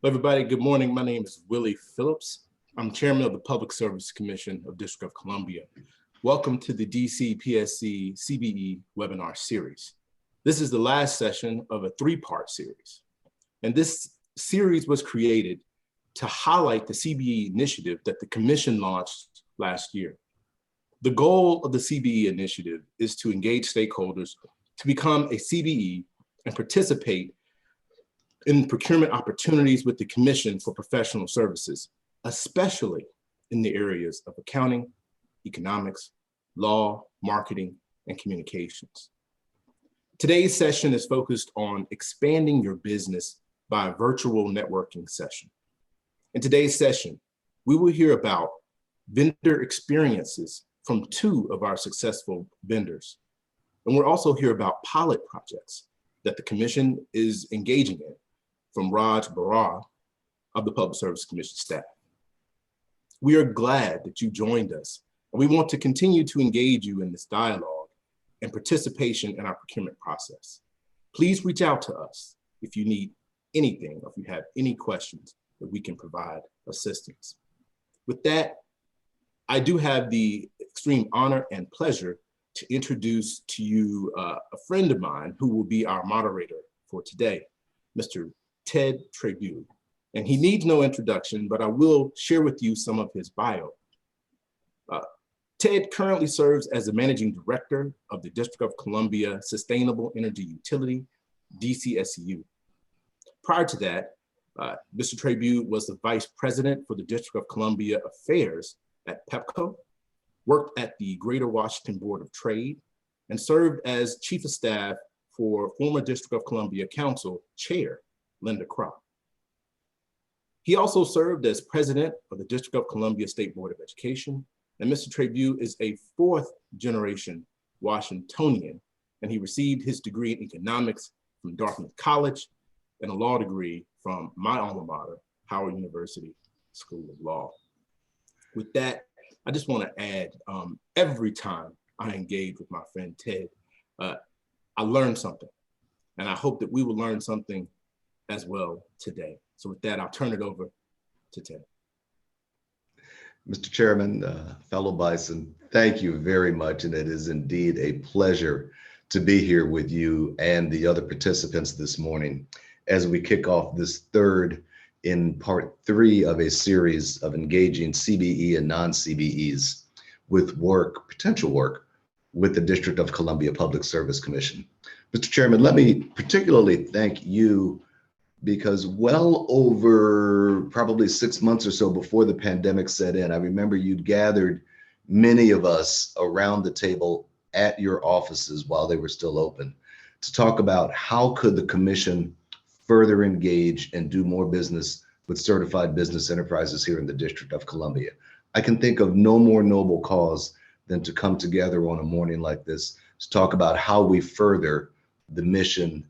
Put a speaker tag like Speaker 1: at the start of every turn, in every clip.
Speaker 1: Hello, everybody. Good morning. My name is Willie Phillips. I'm chairman of the Public Service Commission of District of Columbia. Welcome to the DCPSC CBE Webinar Series. This is the last session of a three-part series. And this series was created to highlight the CBE initiative that the Commission launched last year. The goal of the CBE initiative is to engage stakeholders to become a CBE and participate in procurement opportunities with the Commission for professional services, especially in the areas of accounting, economics, law, marketing, and communications. Today's session is focused on expanding your business by a virtual networking session. In today's session, we will hear about vendor experiences from two of our successful vendors. And we'll also hear about pilot projects that the Commission is engaging in from Raj Barua of the Public Service Commission staff. We are glad that you joined us, and we want to continue to engage you in this dialogue and participation in our procurement process. Please reach out to us if you need anything, or if you have any questions that we can provide assistance. With that, I do have the extreme honor and pleasure to introduce to you a friend of mine who will be our moderator for today, Mr. Ted Trabue. And he needs no introduction, but I will share with you some of his bio. Ted currently serves as the Managing Director of the District of Columbia Sustainable Energy Utility, DCSU. Prior to that, Mr. Trabue was the Vice President for the District of Columbia Affairs at PEPCO, worked at the Greater Washington Board of Trade, and served as Chief of Staff for former District of Columbia Council Chair, Linda Kropp. He also served as President of the District of Columbia State Board of Education, and Mr. Trabue is a fourth generation Washingtonian, and he received his degree in economics from Dartmouth College and a law degree from my alma mater, Howard University School of Law. With that, I just want to add, every time I engage with my friend Ted, I learn something, and I hope that we will learn something as well today. So with that, I'll turn it over to Ted.
Speaker 2: Mr. Chairman, fellow Bison, thank you very much. And it is indeed a pleasure to be here with you and the other participants this morning as we kick off this third in part 3 of a series of engaging CBE and non-CBEs with potential work with the District of Columbia Public Service Commission. Mr. Chairman, let me particularly thank you because well over probably 6 months or so before the pandemic set in, I remember you'd gathered many of us around the table at your offices while they were still open to talk about how could the Commission further engage and do more business with certified business enterprises here in the District of Columbia. I can think of no more noble cause than to come together on a morning like this to talk about how we further the mission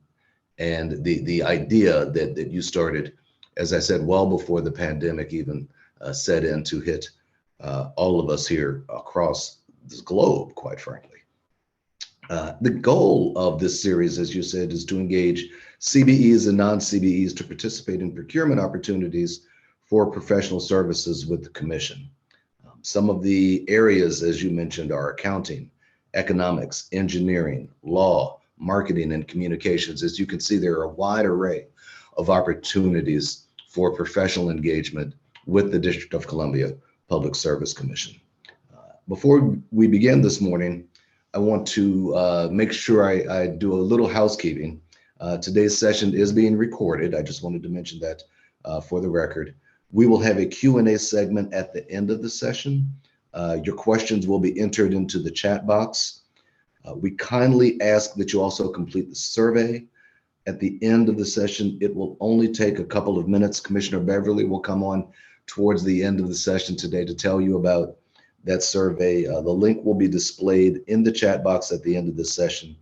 Speaker 2: and the idea that you started, as I said, well before the pandemic even set in to hit all of us here across this globe, quite frankly. The goal of this series, as you said, is to engage CBEs and non-CBEs to participate in procurement opportunities for professional services with the Commission. Some of the areas, as you mentioned, are accounting, economics, engineering, law, marketing, and communications. As you can see, there are a wide array of opportunities for professional engagement with the District of Columbia Public Service Commission. Before we begin this morning, I want to make sure I do a little housekeeping. Today's session is being recorded. I just wanted to mention that for the record. We will have a Q&A segment at the end of the session. Your questions will be entered into the chat box. We kindly ask that you also complete the survey. At the end of the session, it will only take a couple of minutes. Commissioner Beverly will come on towards the end of the session today to tell you about that survey. The link will be displayed in the chat box at the end of this session.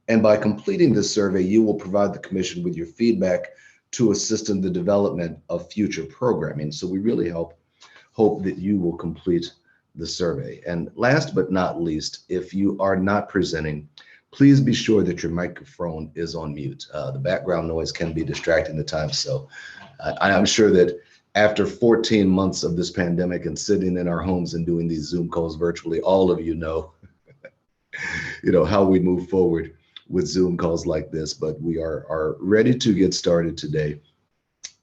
Speaker 2: And by completing this survey, you will provide the Commission with your feedback to assist in the development of future programming. So we really hope that you will complete the survey. And last but not least, if you are not presenting, please be sure that your microphone is on mute. The background noise can be distracting at times. So I'm sure that after 14 months of this pandemic and sitting in our homes and doing these Zoom calls virtually, all of you know, how we move forward with Zoom calls like this, but we are ready to get started today.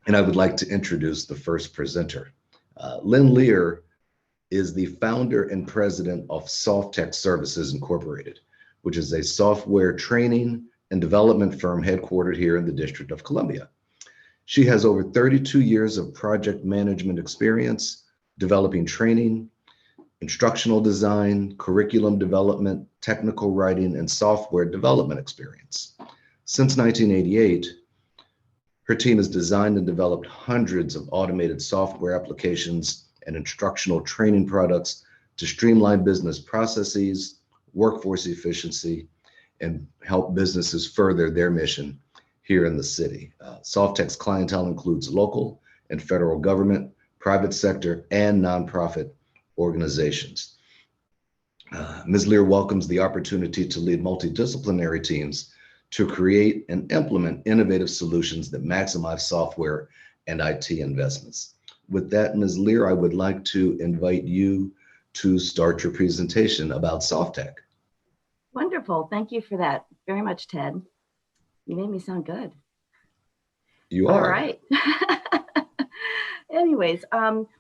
Speaker 2: And I would like to introduce the first presenter. Lynn Leer is the founder and president of Softtech Services Incorporated, which is a software training and development firm headquartered here in the District of Columbia. She has over 32 years of project management experience, developing training, instructional design, curriculum development, technical writing, and software development experience. Since 1988, her team has designed and developed hundreds of automated software applications and instructional training products to streamline business processes, workforce efficiency, and help businesses further their mission here in the city. Softtech's clientele includes local and federal government, private sector, and nonprofit organizations. Ms. Leer welcomes the opportunity to lead multidisciplinary teams to create and implement innovative solutions that maximize software and IT investments. With that, Ms. Leer, I would like to invite you to start your presentation about Softtech.
Speaker 3: Wonderful. Thank you for that very much, Ted. You made me sound good.
Speaker 2: You are.
Speaker 3: All right. Anyways,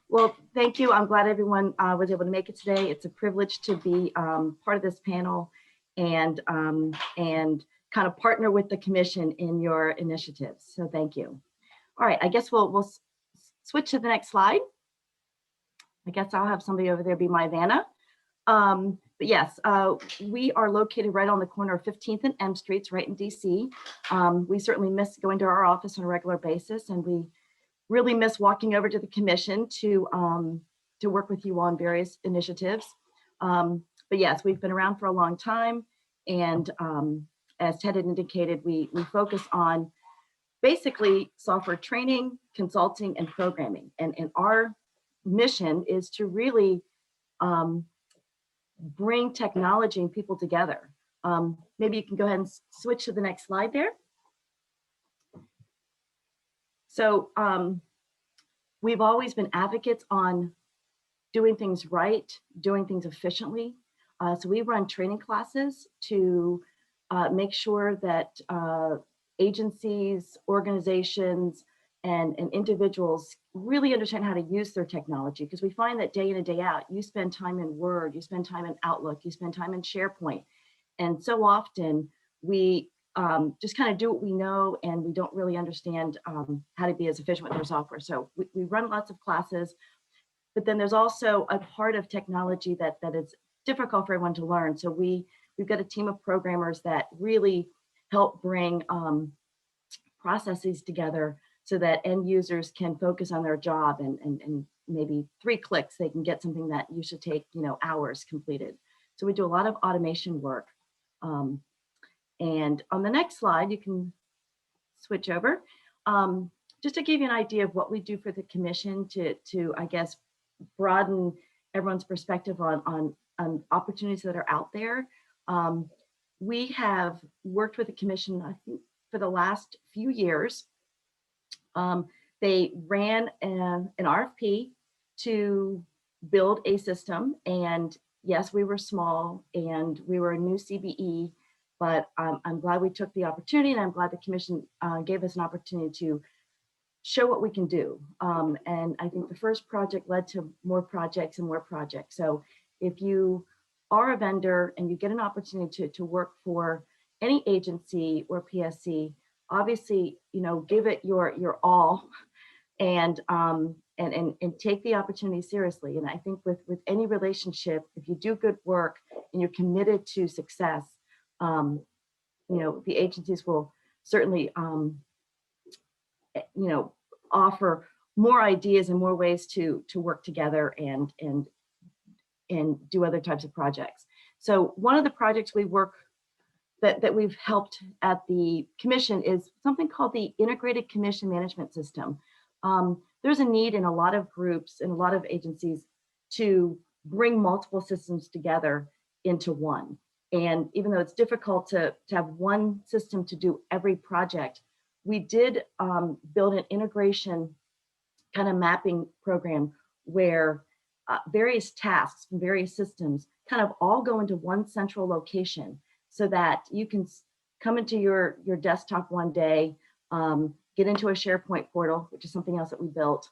Speaker 3: well, thank you. I'm glad everyone was able to make it today. It's a privilege to be part of this panel and kind of partner with the commission in your initiatives. So thank you. All right, I guess we'll switch to the next slide. I guess I'll have somebody over there be my Vanna. But yes, we are located right on the corner of 15th and M Streets, right in DC. We certainly miss going to our office on a regular basis, and we really miss walking over to the commission to work with you on various initiatives. But yes, we've been around for a long time, and as Ted had indicated, we focus on basically software training, consulting, and programming. And our mission is to really bring technology and people together. Maybe you can go ahead and switch to the next slide there. So we've always been advocates on doing things right, doing things efficiently. So we run training classes to make sure that agencies, organizations, and individuals really understand how to use their technology, because we find that day in and day out, you spend time in Word, you spend time in Outlook, you spend time in Sharepoint. And so often we just kind of do what we know, and we don't really understand how to be as efficient with our software. So we run lots of classes, but then there's also a part of technology that is difficult for everyone to learn. So we've got a team of programmers that really help bring processes together so that end users can focus on their job, and maybe 3 clicks, they can get something that used to take hours completed. So we do a lot of automation work. And on the next slide, you can switch over. Just to give you an idea of what we do for the commission to I guess, broaden everyone's perspective on opportunities that are out there. We have worked with the commission, I think, for the last few years. They ran an RFP to build a system, and yes, we were small and we were a new CBE, but I'm glad we took the opportunity, and I'm glad the commission gave us an opportunity to show what we can do. And I think the first project led to more projects and more projects. So if you are a vendor and you get an opportunity to work for any agency or PSC, obviously, give it your all, and take the opportunity seriously. And I think with any relationship, if you do good work and you're committed to success, the agencies will certainly offer more ideas and more ways to work together and do other types of projects. So one of the projects we work that we've helped at the commission is something called the Integrated Commission Management System. There's a need in a lot of groups and a lot of agencies to bring multiple systems together into one. And even though it's difficult to have one system to do every project, we did build an integration kind of mapping program where various tasks from various systems kind of all go into one central location so that you can come into your desktop one day, get into a Sharepoint portal, which is something else that we built,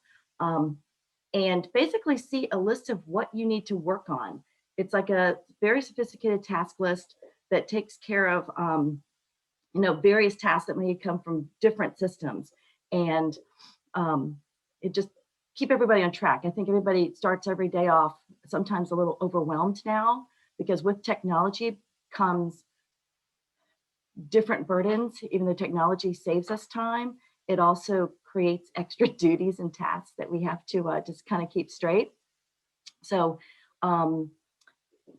Speaker 3: and basically see a list of what you need to work on. It's like a very sophisticated task list that takes care of various tasks that may come from different systems, and it just keep everybody on track. I think everybody starts every day off sometimes a little overwhelmed now, because with technology comes different burdens. Even though technology saves us time, it also creates extra duties and tasks that we have to just kind of keep straight. So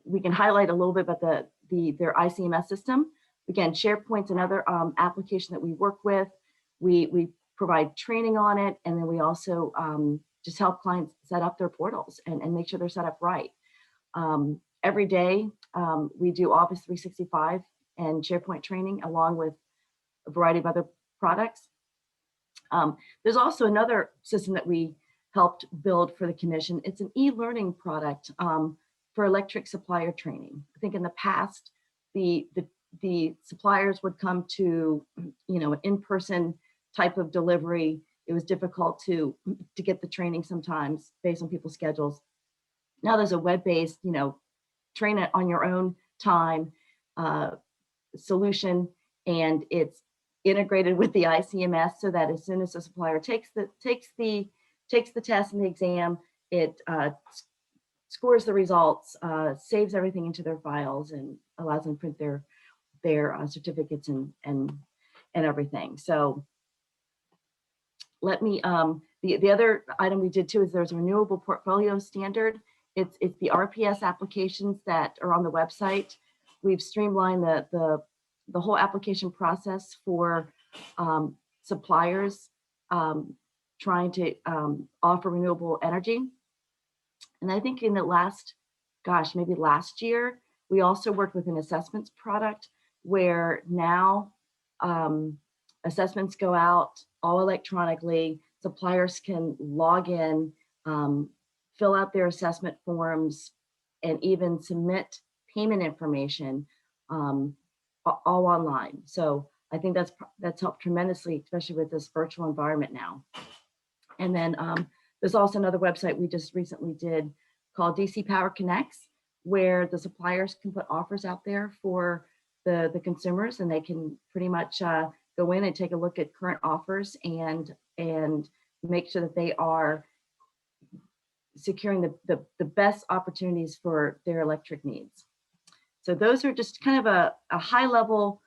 Speaker 3: we can highlight a little bit about their ICMS system. Again, SharePoint's another application that we work with. We provide training on it, and then we also just help clients set up their portals and make sure they're set up right. Every day, we do Office 365 and SharePoint training, along with a variety of other products. There's also another system that we helped build for the commission. It's an e-learning product for electric supplier training. I think in the past, the suppliers would come to an in-person type of delivery. It was difficult to get the training sometimes based on people's schedules. Now there's a web-based, train it on your own time solution, and it's integrated with the ICMS so that as soon as the supplier takes the test and the exam, it scores the results, saves everything into their files, and allows them to print their certificates and everything. So let me, the other item we did too is there's a renewable portfolio standard. It's the RPS applications that are on the website. We've streamlined the whole application process for suppliers trying to offer renewable energy. And I think in the maybe last year, we also worked with an assessments product where now assessments go out all electronically. Suppliers can log in, fill out their assessment forms, and even submit payment information all online. So I think that's helped tremendously, especially with this virtual environment now. And then there's also another website we just recently did called DC Power Connects, where the suppliers can put offers out there for the consumers, and they can pretty much go in and take a look at current offers and make sure that they are securing the best opportunities for their electric needs. So those are just kind of a high level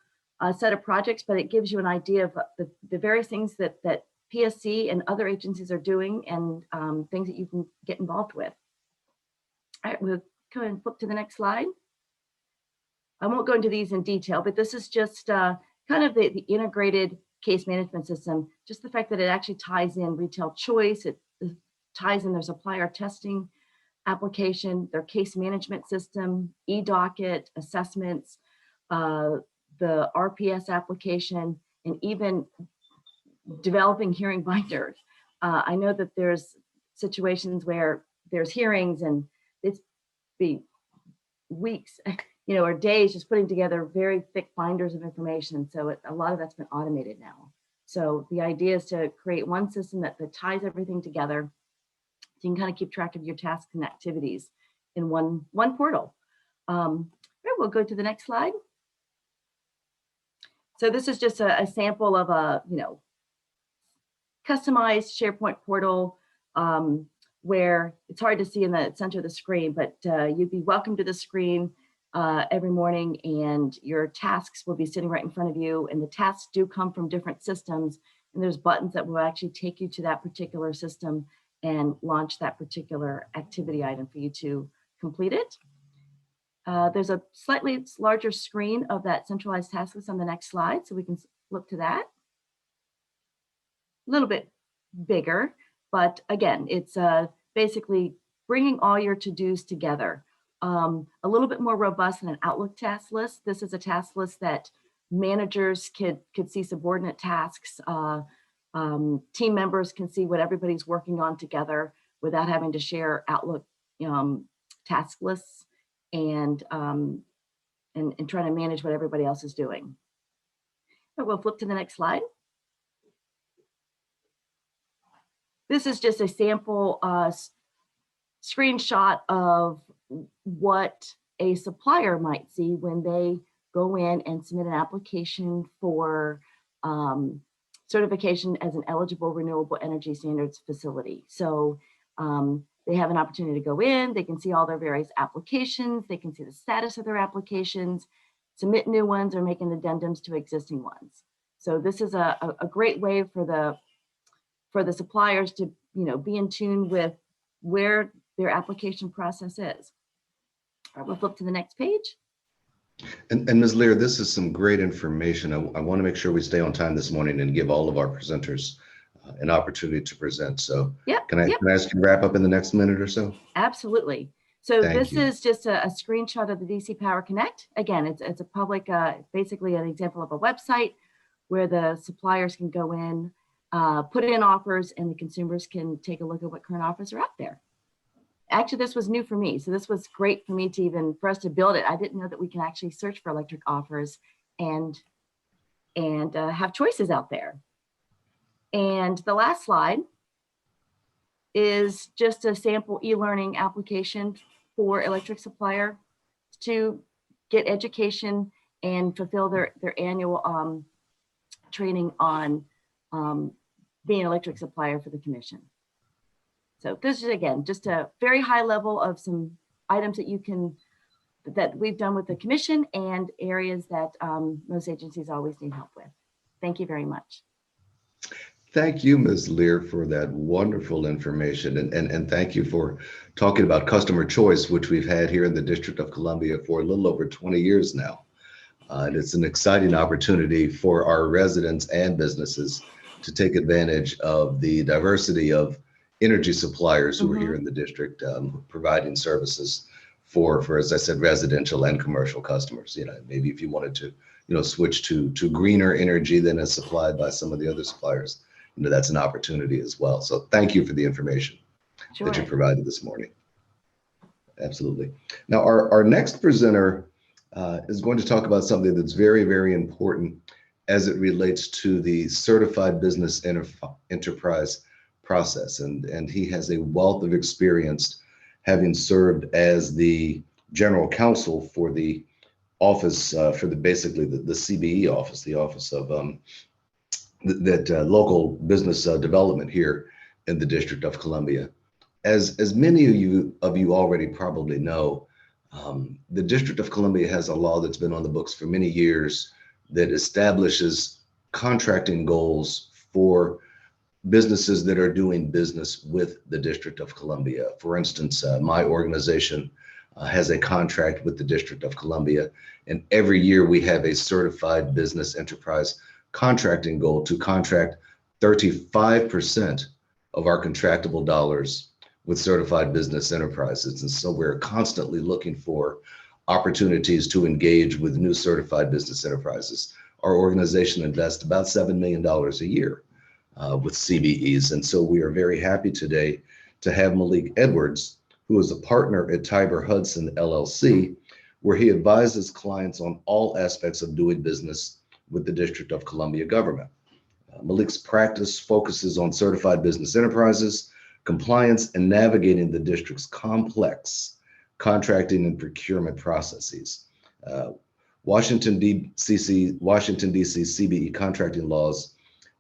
Speaker 3: set of projects, but it gives you an idea of the various things that PSC and other agencies are doing, and things that you can get involved with. All right, we'll go ahead and flip to the next slide. I won't go into these in detail, but this is just kind of the integrated case management system. Just the fact that it actually ties in retail choice, it ties in their supplier testing application, their case management system, e-docket, assessments, the RPS application, and even developing hearing binders. I know that there's situations where there's hearings and it's be weeks, or days just putting together very thick binders of information. So a lot of that's been automated now. So the idea is to create one system that ties everything together, so you can kind of keep track of your tasks and activities in one portal. We'll go to the next slide. So this is just a sample of a customized SharePoint portal where it's hard to see in the center of the screen, but you'd be welcome to the screen every morning, and your tasks will be sitting right in front of you, and the tasks do come from different systems, and there's buttons that will actually take you to that particular system and launch that particular activity item for you to complete it. There's a slightly larger screen of that centralized task list on the next slide, so we can look to that. A little bit bigger, but again, it's basically bringing all your to-dos together. a little bit more robust than an Outlook task list. This is a task list that managers could see subordinate tasks. Team members can see what everybody's working on together without having to share Outlook task lists and trying to manage what everybody else is doing. So we'll flip to the next slide. This is just a sample screenshot of what a supplier might see when they go in and submit an application for certification as an eligible renewable energy standards facility. So they have an opportunity to go in, they can see all their various applications, they can see the status of their applications, submit new ones or make addendums to existing ones. So this is a great way for the suppliers to be in tune with where their application process is. All right, we'll flip to the next page.
Speaker 2: And Ms. Leer, this is some great information. I want to make sure we stay on time this morning and give all of our presenters an opportunity to present. So can I ask you to wrap up in the next minute or so?
Speaker 3: Absolutely. So
Speaker 2: Thank you.
Speaker 3: is just a screenshot of the DC Power Connect. Again, it's a public, basically an example of a website where the suppliers can go in, put in offers, and the consumers can take a look at what current offers are out there. Actually, this was new for me. So this was great for me for us to build it. I didn't know that we can actually search for electric offers and have choices out there. And the last slide is just a sample e-learning application for electric supplier to get education and fulfill their annual training on being an electric supplier for the commission. So this is, again, just a very high level of some items that we've done with the commission and areas that most agencies always need help with. Thank you very much.
Speaker 2: Thank you, Ms. Leer, for that wonderful information. And thank you for talking about customer choice, which we've had here in the District of Columbia for a little over 20 years now. And it's an exciting opportunity for our residents and businesses to take advantage of the diversity of energy suppliers who are here in the district, providing services for, as I said, residential and commercial customers. Maybe if you wanted to, switch to greener energy than is supplied by some of the other suppliers, that's an opportunity as well. So thank you for the information that you provided this morning. Absolutely. Now, our next presenter is going to talk about something that's very, very important as it relates to the certified business enterprise process. And he has a wealth of experience, having served as the general counsel for the office, basically the CBE office, the office of local business development here in the District of Columbia. As many of you already probably know, the District of Columbia has a law that's been on the books for many years that establishes contracting goals for businesses that are doing business with the District of Columbia. For instance, my organization has a contract with the District of Columbia, and every year we have a certified business enterprise contracting goal to contract 35% of our contractable dollars with certified business enterprises. And so we're constantly looking for opportunities to engage with new certified business enterprises. Our organization invests about $7 million a year with CBEs. And so we are very happy today to have Malik Edwards, who is a partner at Tiber Hudson LLC, where he advises clients on all aspects of doing business with the District of Columbia government. Malik's practice focuses on certified business enterprises, compliance, and navigating the district's complex contracting and procurement processes. Washington, D.C. CBE contracting laws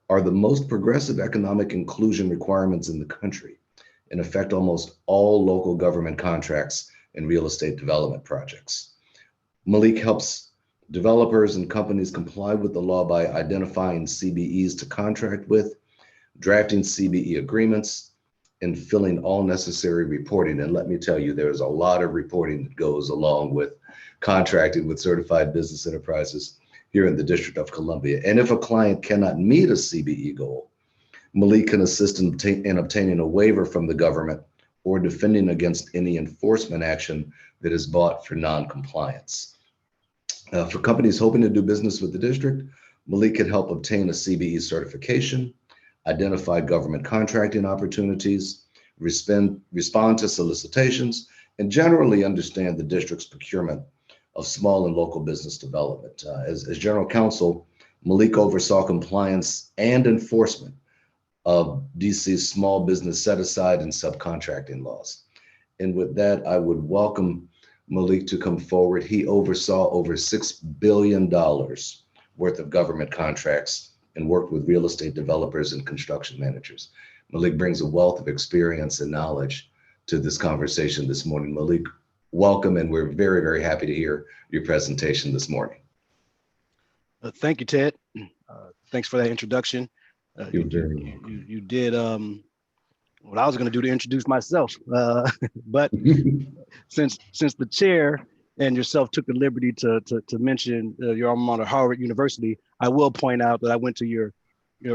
Speaker 2: are the most progressive economic inclusion requirements in the country and affect almost all local government contracts and real estate development projects. Malik helps developers and companies comply with the law by identifying CBEs to contract with, drafting CBE agreements, and filling all necessary reporting. And let me tell you, there's a lot of reporting that goes along with contracting with certified business enterprises here in the District of Columbia. And if a client cannot meet a CBE goal, Malik can assist in obtaining a waiver from the government or defending against any enforcement action that is bought for non-compliance. For companies hoping to do business with the district, Malik can help obtain a CBE certification, identify government contracting opportunities, respond to solicitations, and generally understand the district's procurement of small and local business development. As general counsel, Malik oversaw compliance and enforcement of DC's small business set-aside and subcontracting laws. And with that, I would welcome Malik to come forward. He oversaw over $6 billion worth of government contracts and worked with real estate developers and construction managers. Malik brings a wealth of experience and knowledge to this conversation this morning. Malik, welcome, and we're very, very happy to hear your presentation this morning.
Speaker 4: Thank you, Ted. Thanks for that introduction.
Speaker 2: You're very welcome.
Speaker 4: You did what I was going to do to introduce myself, but since the chair and yourself took the liberty to mention your alma mater, Harvard University, I will point out that I went to your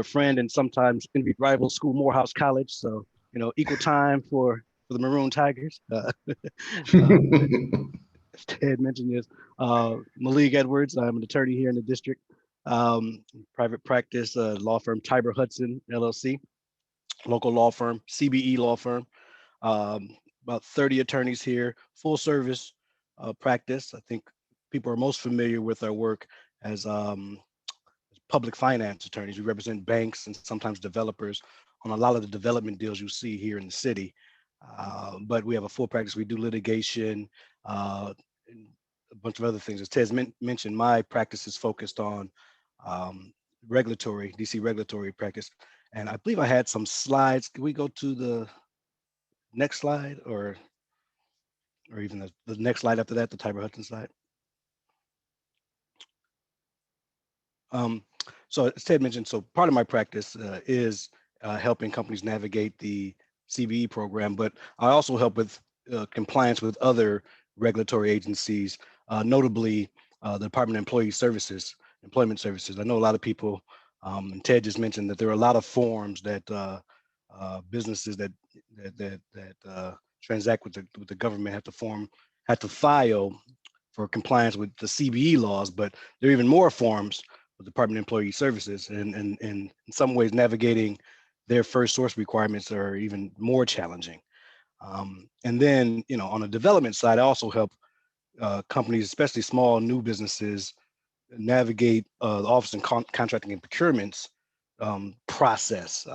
Speaker 4: friend and sometimes envied rival school, Morehouse College. So, you know, equal time for the Maroon Tigers. Ted mentioned this. Malik Edwards, I'm an attorney here in the district. Private practice, law firm Tiber Hudson, LLC. Local law firm, CBE law firm. About 30 attorneys here, full service practice. I think people are most familiar with our work as public finance attorneys. We represent banks and sometimes developers on a lot of the development deals you see here in the city. But we have a full practice. We do litigation, and a bunch of other things. As Ted's mentioned, my practice is focused on regulatory, DC regulatory practice. And I believe I had some slides. Can we go to the next slide or even the next slide after that, the Tiber Hudson slide? So as Ted mentioned, so part of my practice is helping companies navigate the CBE program, but I also help with compliance with other regulatory agencies, notably the Department of Employment Services. I know a lot of people, and Ted just mentioned that there are a lot of forms that businesses that transact with the government have to file for compliance with the CBE laws, but there are even more forms with the Department of Employee Services, and in some ways navigating their first source requirements are even more challenging. And then, you know, on the development side, I also help companies, especially small new businesses, navigate the Office of Contracting and Procurements process.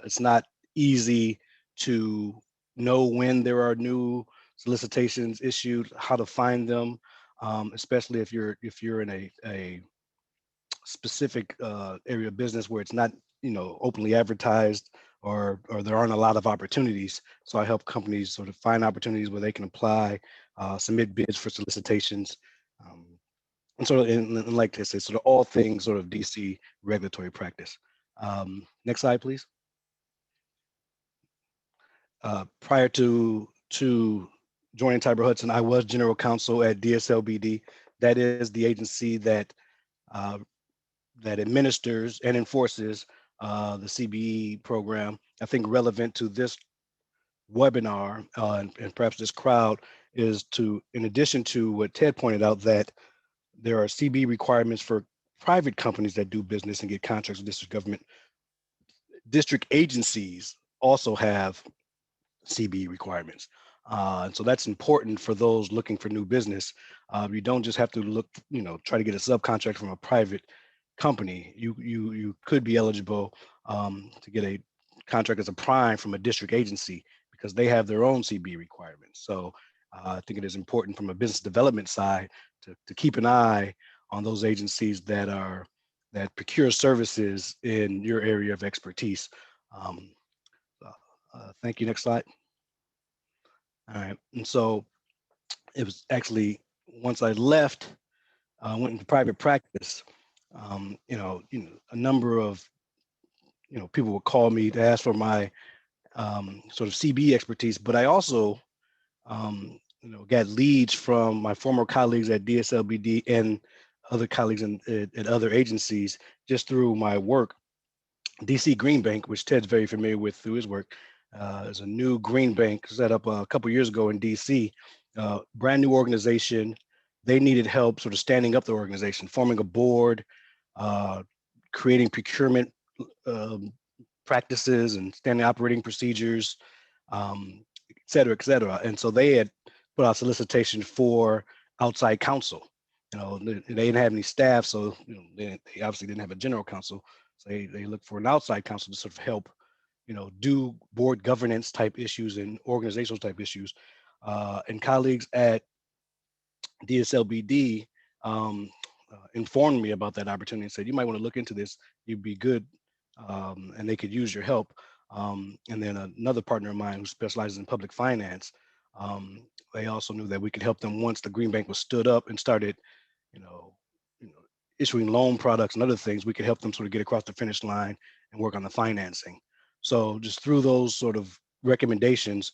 Speaker 4: It's not easy to know when there are new solicitations issued, how to find them, especially if you're in a specific area of business where it's not, you know, openly advertised or there aren't a lot of opportunities. So I help companies sort of find opportunities where they can apply, submit bids for solicitations. And sort of, and like I said, sort of all things sort of DC regulatory practice. Next slide, please. Prior to joining Tiber Hudson, I was general counsel at DSLBD. That is the agency that administers and enforces the CBE program. I think relevant to this webinar and perhaps this crowd is to, in addition to what Ted pointed out, that there are CBE requirements for private companies that do business and get contracts with district government. District agencies also have CBE requirements. And so that's important for those looking for new business. You don't just have to look, you know, try to get a subcontract from a private company. You could be eligible to get a contract as a prime from a district agency because they have their own CBE requirements. So I think it is important from a business development side to keep an eye on those agencies that procure services in your area of expertise. Thank you. Next slide. All right. And so it was actually once I left, went into private practice. You know, a number of people would call me to ask for my sort of CBE expertise, but I also got leads from my former colleagues at DSLBD and other colleagues at other agencies just through my work. DC Green Bank, which Ted's very familiar with through his work, is a new green bank set up a couple years ago in DC. brand new organization. They needed help sort of standing up the organization, forming a board, creating procurement practices and standing operating procedures, et cetera, et cetera. And so they had put out solicitation for outside counsel. They didn't have any staff, so they obviously didn't have a general counsel. So they looked for an outside counsel to sort of help, do board governance type issues and organizational type issues. And colleagues at DSLBD informed me about that opportunity and said, you might want to look into this. You'd be good, and they could use your help. And then another partner of mine who specializes in public finance, they also knew that we could help them once the Green Bank was stood up and started, issuing loan products and other things. We could help them sort of get across the finish line and work on the financing. So just through those sort of recommendations,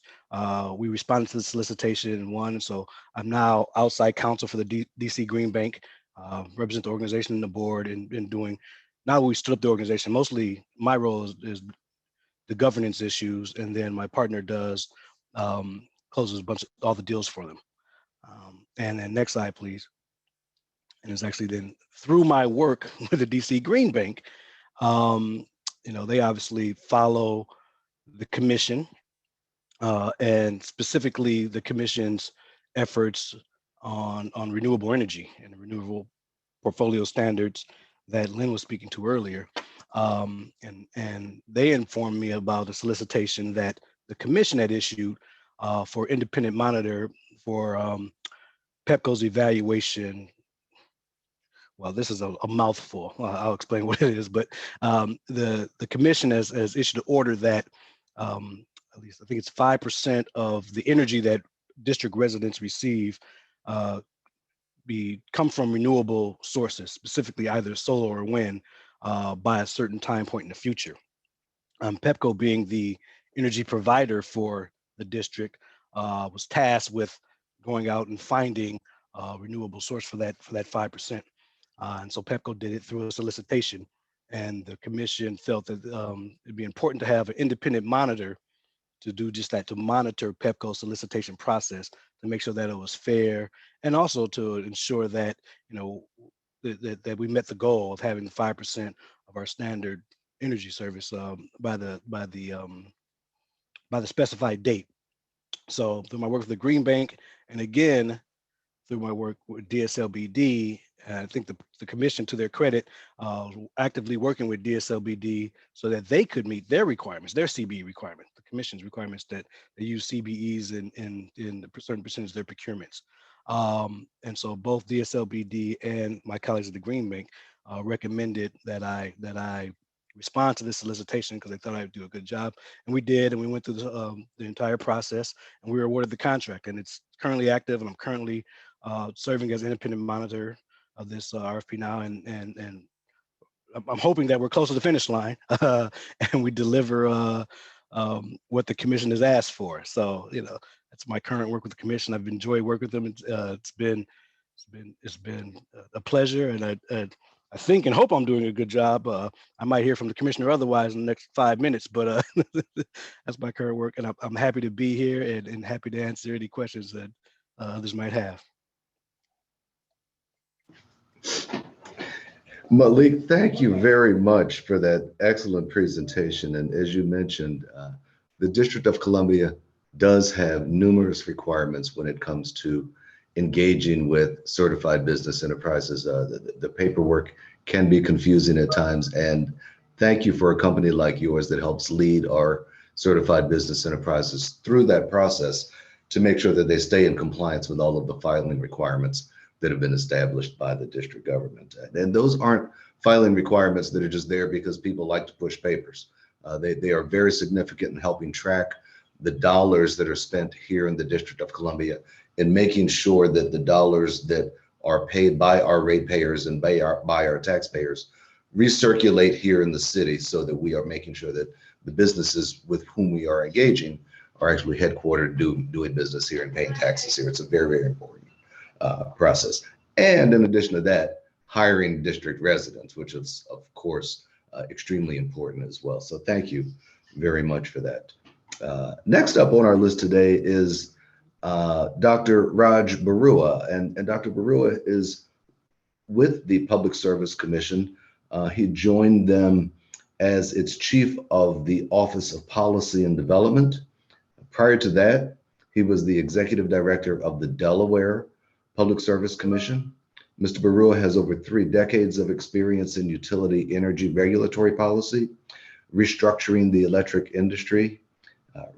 Speaker 4: we responded to the solicitation and won. So I'm now outside counsel for the DC Green Bank, represent the organization and the board, and been doing, now that we stood up the organization, mostly my role is the governance issues, and then my partner does closes all the deals for them. And then next slide, please. And it's actually then through my work with the DC Green Bank, they obviously follow the commission, and specifically the commission's efforts on renewable energy and the renewable portfolio standards that Lynn was speaking to earlier. And they informed me about the solicitation that the commission had issued for independent monitor for PEPCO's evaluation. Well, this is a mouthful. I'll explain what it is, but the commission has issued an order that at least I think it's 5% of the energy that district residents receive come from renewable sources, specifically either solar or wind, by a certain time point in the future. PEPCO, being the energy provider for the district, was tasked with going out and finding a renewable source for that 5%. And so PEPCO did it through a solicitation, and the commission felt that it'd be important to have an independent monitor to do just that, to monitor PEPCO's solicitation process, to make sure that it was fair, and also to ensure that that we met the goal of having 5% of our standard energy service by the specified date. So through my work with the Green Bank, and again through my work with DSLBD, I think the commission, to their credit, actively working with DSLBD so that they could meet their requirements, their CBE requirements, the commission's requirements that they use CBEs in a certain percentage of their procurements. And so both DSLBD and my colleagues at the Green Bank recommended that I respond to this solicitation because they thought I'd do a good job, and we did. And we went through the entire process, and we were awarded the contract, and it's currently active. And I'm currently serving as independent monitor of this RFP now, and I'm hoping that we're close to the finish line and we deliver what the commission has asked for. So that's my current work with the commission. I've enjoyed working with them. It's been a pleasure, and I think and hope I'm doing a good job. I might hear from the commissioner otherwise in the next 5 minutes, but that's my current work, and I'm happy to be here and happy to answer any questions that others might have.
Speaker 2: Malik, thank you very much for that excellent presentation. And as you mentioned, the District of Columbia does have numerous requirements when it comes to engaging with certified business enterprises. The paperwork can be confusing at times, and thank you for a company like yours that helps lead our certified business enterprises through that process to make sure that they stay in compliance with all of the filing requirements that have been established by the district government. And those aren't filing requirements that are just there because people like to push papers. They are very significant in helping track the dollars that are spent here in the District of Columbia, and making sure that the dollars that are paid by our ratepayers and by our taxpayers recirculate here in the city, so that we are making sure that the businesses with whom we are engaging are actually headquartered doing business here and paying taxes here. It's a very, very important process. And in addition to that, hiring district residents, which is of course extremely important as well. So thank you very much for that. Next up on our list today is Dr. Raj Barua, and Dr. Barua is with the Public Service Commission. He joined them as its chief of the Office of Policy and Development. Prior to that, he was the executive director of the Delaware Public Service Commission. Mr. Barua has over 3 decades of experience in utility energy regulatory policy, restructuring the electric industry,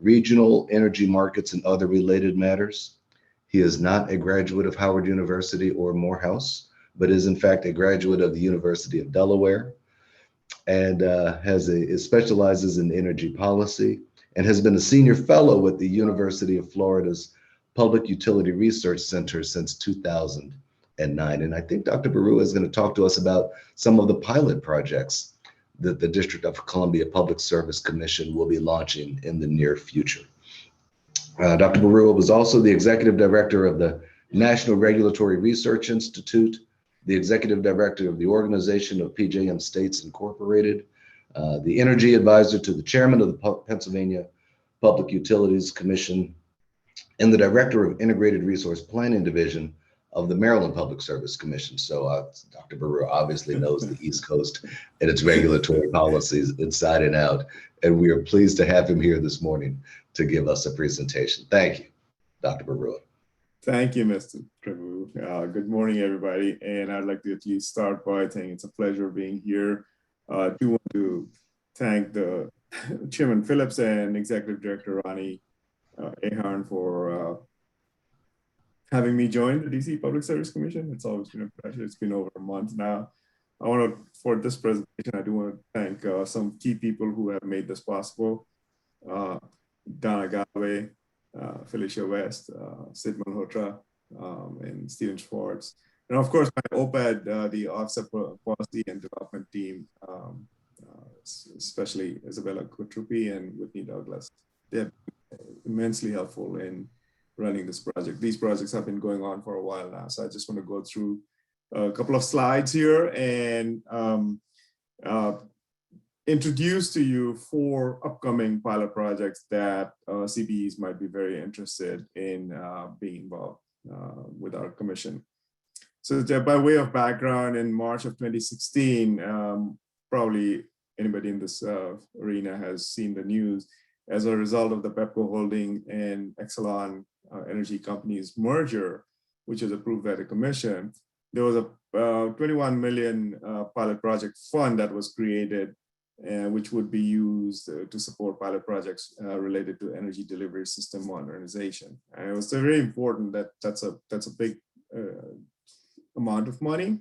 Speaker 2: regional energy markets, and other related matters. He is not a graduate of Howard University or Morehouse, but is in fact a graduate of the University of Delaware, and specializes in energy policy, and has been a senior fellow with the University of Florida's Public Utility Research Center since 2009. And I think Dr. Barua is going to talk to us about some of the pilot projects that the District of Columbia Public Service Commission will be launching in the near future. Dr. Barua was also the executive director of the National Regulatory Research Institute, the executive director of the Organization of PJM States Incorporated, the energy advisor to the chairman of the Pennsylvania Public Utilities Commission, and the director of Integrated Resource Planning Division of the Maryland Public Service Commission. So Dr. Barua obviously knows the East Coast and its regulatory policies inside and out. And we are pleased to have him here this morning to give us a presentation. Thank you, Dr. Barua.
Speaker 5: Thank you, Mr. Prabhu. Good morning, everybody. And I'd like to at least start by saying it's a pleasure being here. I do want to thank the Chairman Phillips and Executive Director Ronnie Ahern for having me join the DC Public Service Commission. It's always been a pleasure. It's been over a month now. For this presentation, I do want to thank some key people who have made this possible. Donna Galway, Felicia West, Sid Malhotra, and Stephen Schwartz. And of course, my OPED, the Office of Policy and Development team, especially Isabella Kutrupi and Whitney Douglas. They have been immensely helpful in running this project. These projects have been going on for a while now. So I just want to go through a couple of slides here and introduce to you 4 upcoming pilot projects that CBEs might be very interested in being involved with our commission. So by way of background, in March of 2016, probably anybody in this arena has seen the news. As a result of the Pepco Holding and Exelon Energy Company's merger, which was approved by the commission, there was a 21 million pilot project fund that was created, which would be used to support pilot projects related to energy delivery system modernization. And it was very important that that's a big amount of money.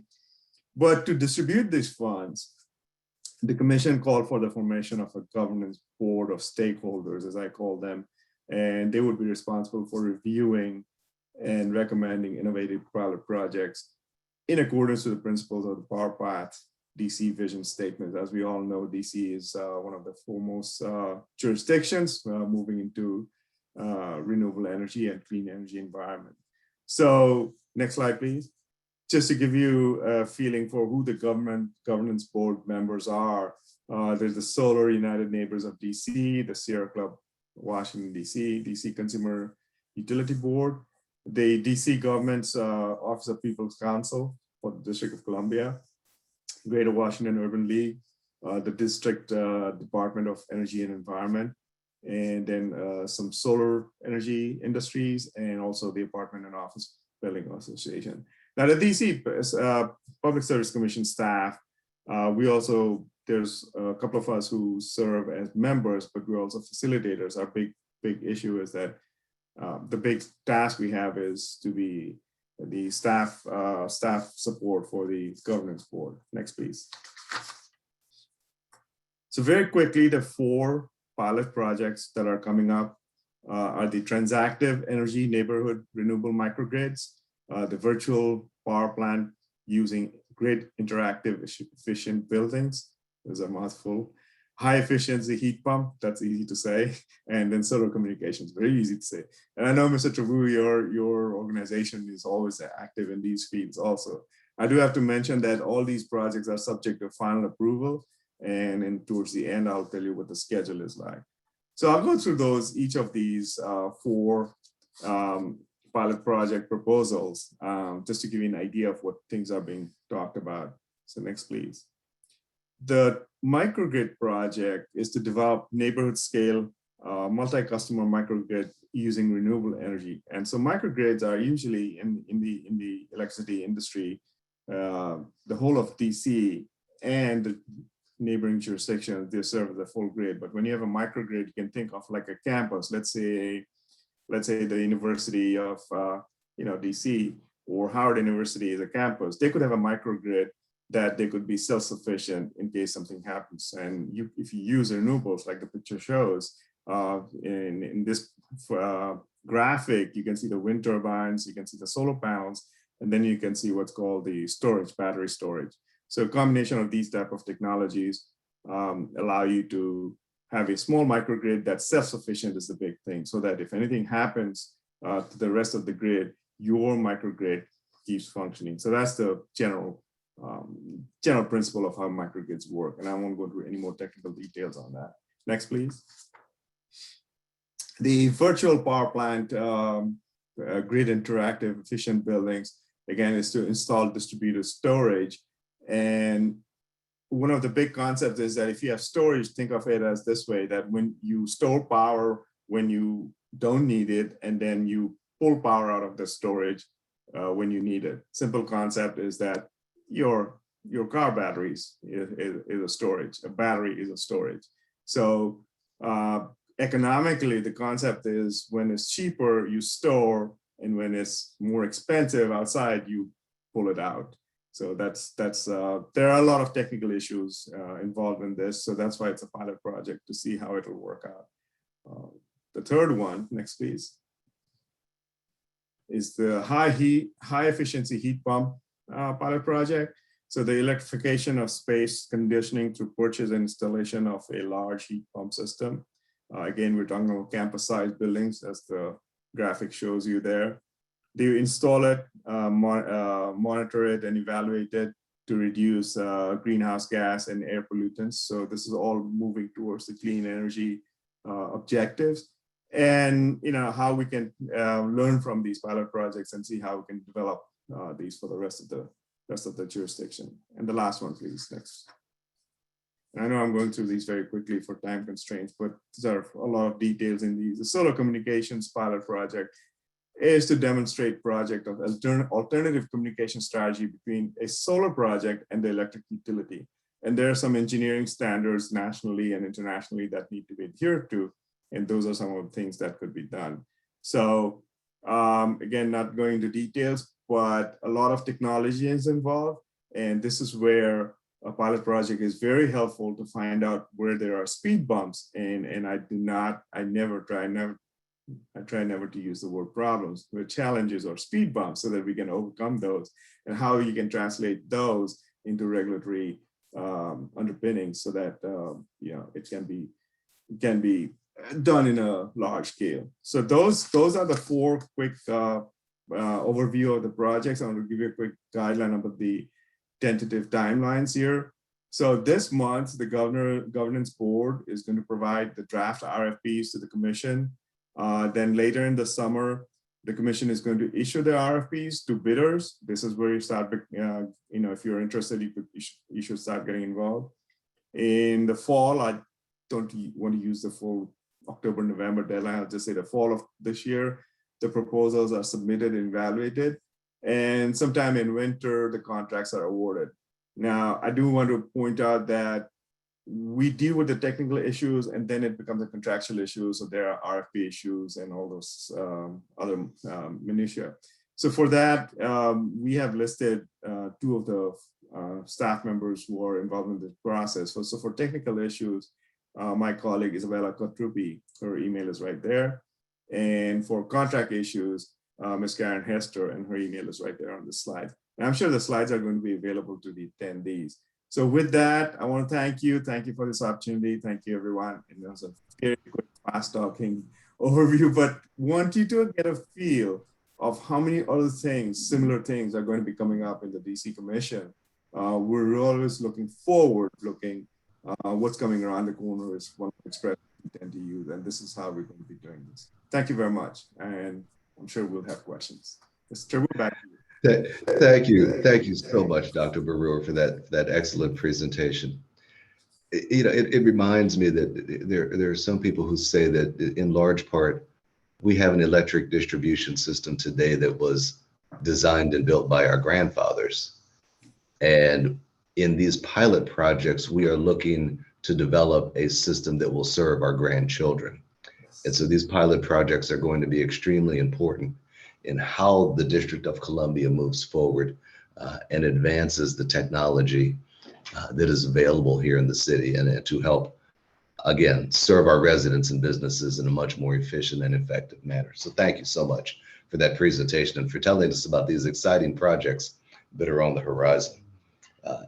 Speaker 5: But to distribute these funds, the commission called for the formation of a governance board of stakeholders, as I call them, and they would be responsible for reviewing and recommending innovative pilot projects in accordance with the principles of the Power Path DC vision statement. As we all know, DC is one of the foremost jurisdictions moving into renewable energy and clean energy environment. So next slide, please. Just to give you a feeling for who the governance board members are, there's the Solar United Neighbors of DC, the Sierra Club Washington, DC, DC Consumer Utility Board, the DC Government's Office of People's Counsel for the District of Columbia, Greater Washington Urban League, the District Department of Energy and Environment, and then some solar energy industries, and also the Apartment and Office Building Association. Now, the DC Public Service Commission staff, there's a couple of us who serve as members, but we're also facilitators. Our big issue is that the big task we have is to be the staff support for the governance board. Next, please. So very quickly, the 4 pilot projects that are coming up are the Transactive Energy Neighborhood Renewable Microgrids, the virtual power plant using grid interactive efficient buildings. There's a mouthful. High efficiency heat pump, that's easy to say. And then solar communications, very easy to say. And I know, Mr. Travu, your organization is always active in these fields also. I do have to mention that all these projects are subject to final approval. And towards the end, I'll tell you what the schedule is like. So I'll go through each of these 4 pilot project proposals, just to give you an idea of what things are being talked about. So next, please. The Microgrid project is to develop neighborhood scale multi-customer microgrid using renewable energy. And so microgrids are usually in the electricity industry, the whole of DC and the neighboring jurisdictions, they serve the full grid. But when you have a microgrid, you can think of like a campus, let's say the University of DC or Howard University is a campus. They could have a microgrid that they could be self-sufficient in case something happens. And if you use renewables, like the picture shows, in this graphic, you can see the wind turbines, you can see the solar panels, and then you can see what's called the storage, battery storage. So a combination of these type of technologies allow you to have a small microgrid that's self-sufficient is the big thing, so that if anything happens to the rest of the grid, your microgrid keeps functioning. So that's the general principle of how microgrids work. And I won't go into any more technical details on that. Next, please. The virtual power plant grid interactive efficient buildings, again, is to install distributed storage. And one of the big concepts is that if you have storage, think of it as this way, that when you store power when you don't need it, and then you pull power out of the storage when you need it. Simple concept is that your car batteries is a storage, a battery is a storage. So economically, the concept is when it's cheaper, you store, and when it's more expensive outside, you pull it out. So there are a lot of technical issues involved in this. So that's why it's a pilot project to see how it'll work out. The third one, next please, is the high efficiency heat pump pilot project. So the electrification of space conditioning through purchase and installation of a large heat pump system. Again, we're talking about campus-sized buildings, as the graphic shows you there. They install it, monitor it, and evaluate it to reduce greenhouse gas and air pollutants. So this is all moving towards the clean energy objectives, and how we can learn from these pilot projects and see how we can develop these for the rest of the jurisdiction. And the last one, please, next. I know I'm going through these very quickly for time constraints, but there are a lot of details in these. The solar communications pilot project is to demonstrate project of alternative communication strategy between a solar project and the electric utility. And there are some engineering standards nationally and internationally that need to be adhered to. And those are some of the things that could be done. So again, not going into details, but a lot of technology is involved. And this is where a pilot project is very helpful to find out where there are speed bumps. And I try never to use the word problems, but challenges or speed bumps, so that we can overcome those, and how you can translate those into regulatory underpinnings, so that it can be done in a large scale. So those are the four quick overview of the projects. I want to give you a quick guideline about the tentative timelines here. So this month, the governance board is going to provide the draft RFPs to the commission. Then later in the summer, the commission is going to issue the RFPs to bidders. This is where you start, if you're interested, you should start getting involved. In the fall, I don't want to use the full October, November deadline. I'll just say the fall of this year, the proposals are submitted and evaluated. And sometime in winter, the contracts are awarded. Now, I do want to point out that we deal with the technical issues, and then it becomes a contractual issue. So there are RFP issues and all those other minutiae. So for that, we have listed two of the staff members who are involved in the process. So for technical issues, my colleague Isabella Kotrupi, her email is right there. And for contract issues, Ms. Karen Hester, and her email is right there on the slide. And I'm sure the slides are going to be available to the attendees. So with that, I want to thank you. Thank you for this opportunity. Thank you, everyone. And that was a very quick, fast talking overview, but want you to get a feel of how many other things, similar things, are going to be coming up in the DC Commission. We're always looking forward, what's coming around the corner is one express intent to use, and this is how we're going to be doing this. Thank you very much. And I'm sure we'll have questions. Mr. Wu, back to you.
Speaker 2: Thank you. Thank you so much, Dr. Barua, for that excellent presentation. It reminds me that there are some people who say that in large part, we have an electric distribution system today that was designed and built by our grandfathers. And in these pilot projects, we are looking to develop a system that will serve our grandchildren. And so these pilot projects are going to be extremely important in how the District of Columbia moves forward and advances the technology that is available here in the city, and to help, again, serve our residents and businesses in a much more efficient and effective manner. So thank you so much for that presentation and for telling us about these exciting projects that are on the horizon.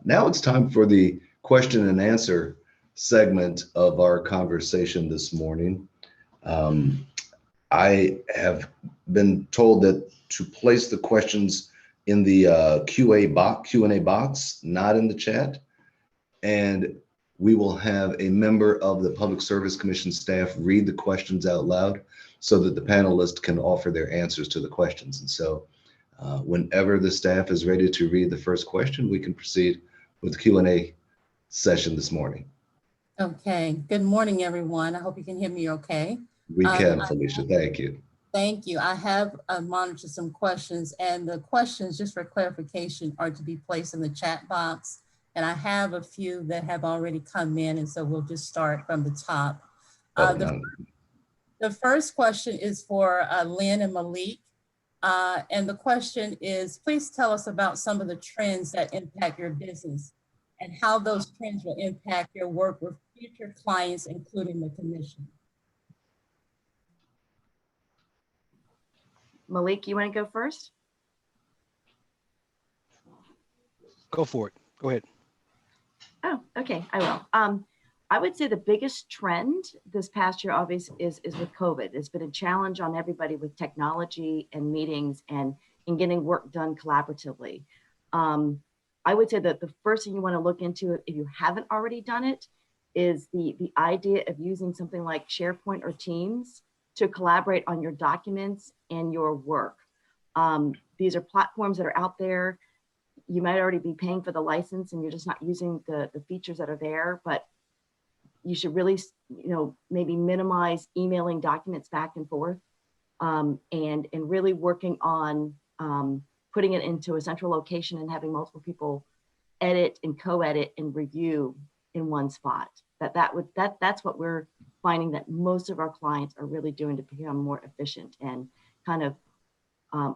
Speaker 2: Now it's time for the question and answer segment of our conversation this morning. I have been told that to place the questions in the Q&A box, not in the chat. And we will have a member of the Public Service Commission staff read the questions out loud so that the panelists can offer their answers to the questions. And so whenever the staff is ready to read the first question, we can proceed with the Q&A session this morning.
Speaker 6: Okay, good morning, everyone. I hope you can hear me okay.
Speaker 2: We can, Felicia, thank you.
Speaker 6: Thank you. I have monitored some questions, and the questions, just for clarification, are to be placed in the chat box. And I have a few that have already come in, and so we'll just start from the top. The first question is for Lynn and Malik. And the question is, please tell us about some of the trends that impact your business and how those trends will impact your work with future clients, including the commission.
Speaker 3: Malik, you want to go first?
Speaker 4: Go for it. Go ahead.
Speaker 3: Oh, okay, I will. I would say the biggest trend this past year, obviously, is with COVID. It's been a challenge on everybody with technology and meetings and in getting work done collaboratively. I would say that the first thing you want to look into, if you haven't already done it, is the idea of using something like Sharepoint or Teams to collaborate on your documents and your work. These are platforms that are out there. You might already be paying for the license and you're just not using the features that are there, but you should really, maybe minimize emailing documents back and forth, and really working on putting it into a central location and having multiple people edit and co-edit and review in one spot. That's what we're finding that most of our clients are really doing to become more efficient and kind of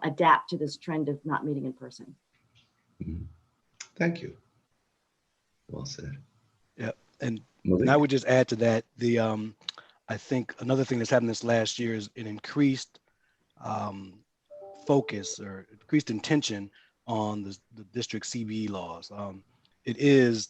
Speaker 3: adapt to this trend of not meeting in person.
Speaker 2: Thank you. Well said.
Speaker 4: Yeah, and I would just add to that, I think another thing that's happened this last year is an increased focus or increased intention on the district CBE laws. It is,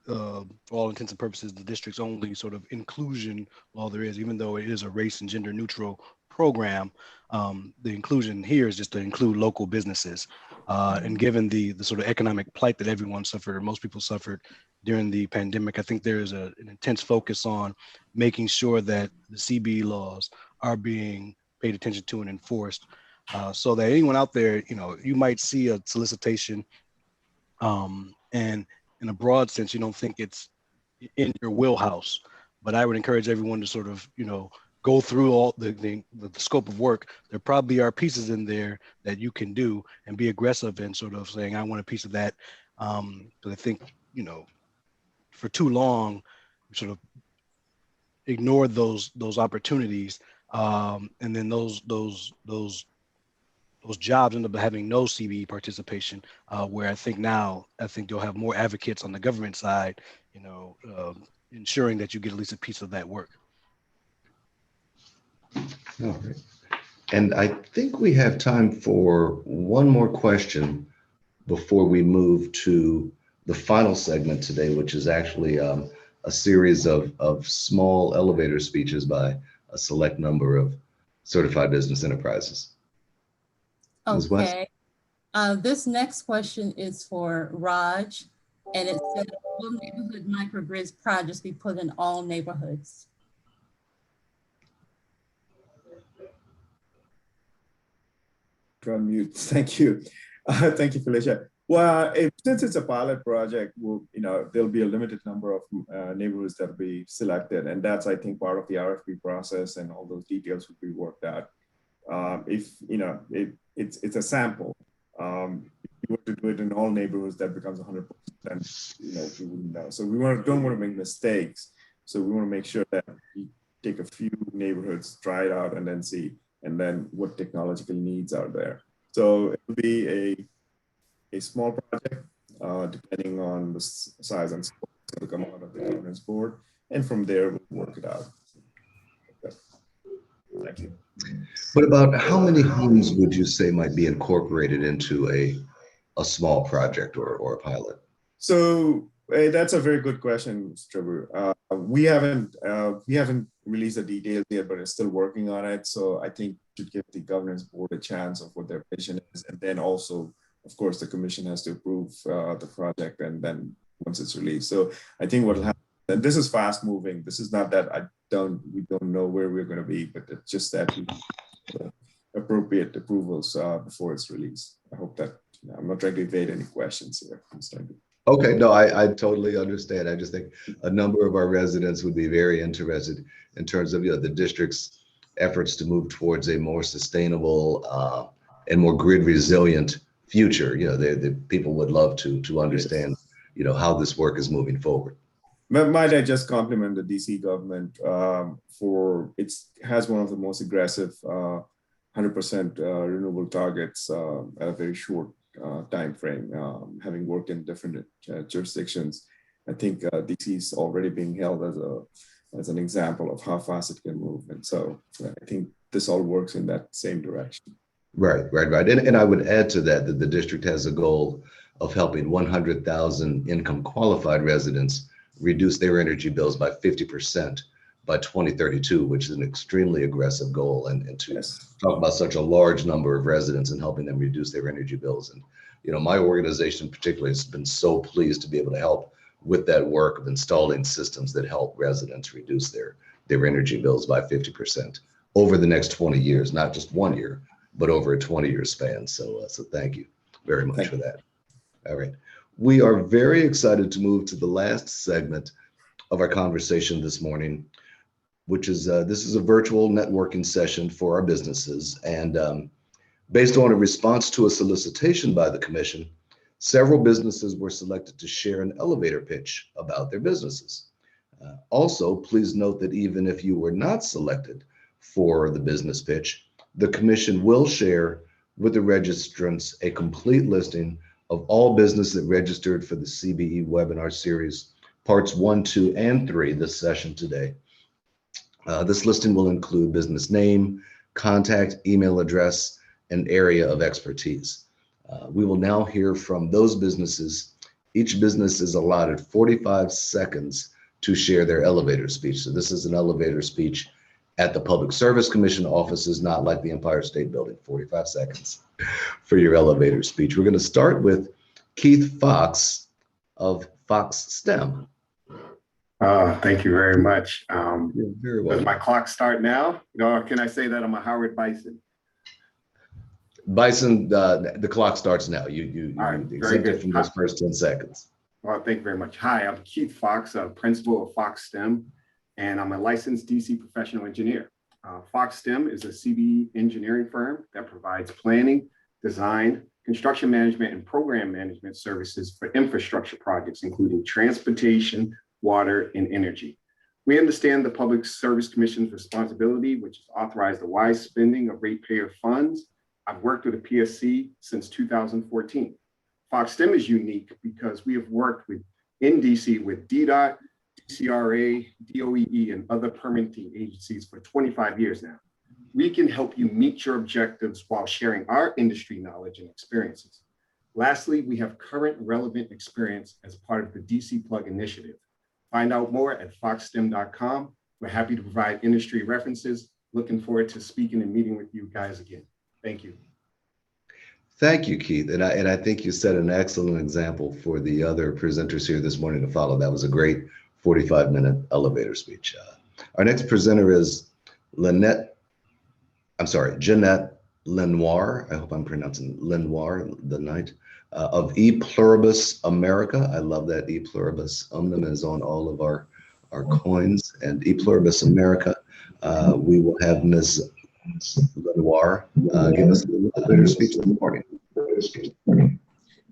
Speaker 4: for all intents and purposes, the district's only sort of inclusion law there is, even though it is a race and gender neutral program. The inclusion here is just to include local businesses. And given the sort of economic plight that everyone suffered, or most people suffered during the pandemic, I think there is an intense focus on making sure that the CBE laws are being paid attention to and enforced, so that anyone out there, you might see a solicitation, and in a broad sense, you don't think it's in your wheelhouse. But I would encourage everyone to sort of, go through all the scope of work. There probably are pieces in there that you can do and be aggressive in sort of saying, I want a piece of that. But I think, for too long, we sort of ignored those opportunities. And then those jobs end up having no CBE participation, where I think you'll have more advocates on the government side, ensuring that you get at least a piece of that work.
Speaker 2: All right. And I think we have time for one more question before we move to the final segment today, which is actually a series of small elevator speeches by a select number of certified business enterprises.
Speaker 6: Okay. This next question is for Raj, and it said, will neighborhood microgrids projects be put in all neighborhoods?
Speaker 5: on mute. Thank you. Thank you, Felicia. Well, since it's a pilot project, there'll be a limited number of neighborhoods that will be selected. And that's, I think, part of the RFP process, and all those details will be worked out. It's a sample. If you were to do it in all neighborhoods, that becomes 100%, we wouldn't know. So we don't want to make mistakes. So we want to make sure that we take a few neighborhoods, try it out, and then see, and then what technological needs are there. So it will be a small project, depending on the size and scope that will come out of the governance board. And from there, we'll work it out. Thank you.
Speaker 2: What about how many homes would you say might be incorporated into a small project or a pilot?
Speaker 5: So that's a very good question, Mr. Trevor. We haven't released the details yet, but it's still working on it. So I think to give the governance board a chance of what their vision is, and then also, of course, the commission has to approve the project, and then once it's released. So I think what will happen, and this is fast moving. This is not that we don't know where we're going to be, but it's just that we appropriate approvals before it's released. I hope that I'm not trying to evade any questions here.
Speaker 2: Okay, no, I totally understand. I just think a number of our residents would be very interested in terms of the district's efforts to move towards a more sustainable and more grid resilient future. The people would love to understand, how this work is moving forward.
Speaker 5: Might I just compliment the DC government for it has one of the most aggressive 100% renewable targets at a very short time frame. Having worked in different jurisdictions, I think DC is already being held as an example of how fast it can move, and so I think this all works in that same direction.
Speaker 2: Right. And I would add to that the district has a goal of helping 100,000 income qualified residents reduce their energy bills by 50% by 2032, which is an extremely aggressive goal. And to talk about such a large number of residents and helping them reduce their energy bills. And, my organization particularly has been so pleased to be able to help with that work of installing systems that help residents reduce their energy bills by 50% over the next 20 years, not just 1 year, but over a 20-year span. So thank you very much for that. All right. We are very excited to move to the last segment of our conversation this morning, which is this is a virtual networking session for our businesses. And based on a response to a solicitation by the commission, several businesses were selected to share an elevator pitch about their businesses. Also, please note that even if you were not selected for the business pitch, the commission will share with the registrants a complete listing of all business that registered for the CBE Webinar Series, parts 1, 2, and 3 this session today. This listing will include business name, contact, email address, and area of expertise. We will now hear from those businesses. Each business is allotted 45 seconds to share their elevator speech. So this is an elevator speech at the Public Service Commission offices, not like the Empire State Building. 45 seconds for your elevator speech. We're going to start with Keith Fox of Fox STEM.
Speaker 7: Thank you very much.
Speaker 2: You're very welcome.
Speaker 7: Does my clock start now? Or can I say that I'm a Howard Bison?
Speaker 2: Bison, the clock starts now. You
Speaker 7: All right, very good.
Speaker 2: From those first 10 seconds.
Speaker 7: Well, thank you very much. Hi, I'm Keith Fox, principal of Fox STEM, and I'm a licensed DC professional engineer. Fox STEM is a CBE engineering firm that provides planning, design, construction management, and program management services for infrastructure projects, including transportation, water, and energy. We understand the Public Service Commission's responsibility, which is authorize the wise spending of ratepayer funds. I've worked with the PSC since 2014. Fox STEM is unique because we have worked in DC with DDOT, DCRA, DOEE, and other permitting agencies for 25 years now. We can help you meet your objectives while sharing our industry knowledge and experiences. Lastly, we have current relevant experience as part of the DC Plug initiative. Find out more at foxstem.com. We're happy to provide industry references. Looking forward to speaking and meeting with you guys again. Thank you.
Speaker 2: Thank you, Keith. And I think you set an excellent example for the other presenters here this morning to follow. That was a great 45-minute elevator speech. Our next presenter is Jeanette Lenoir, I hope I'm pronouncing Lenoir, the knight, of E Pluribus America. I love that E Pluribus Omnium is on all of our coins, and E Pluribus America. We will have Ms. Lenoir give us a little bit of speech this morning.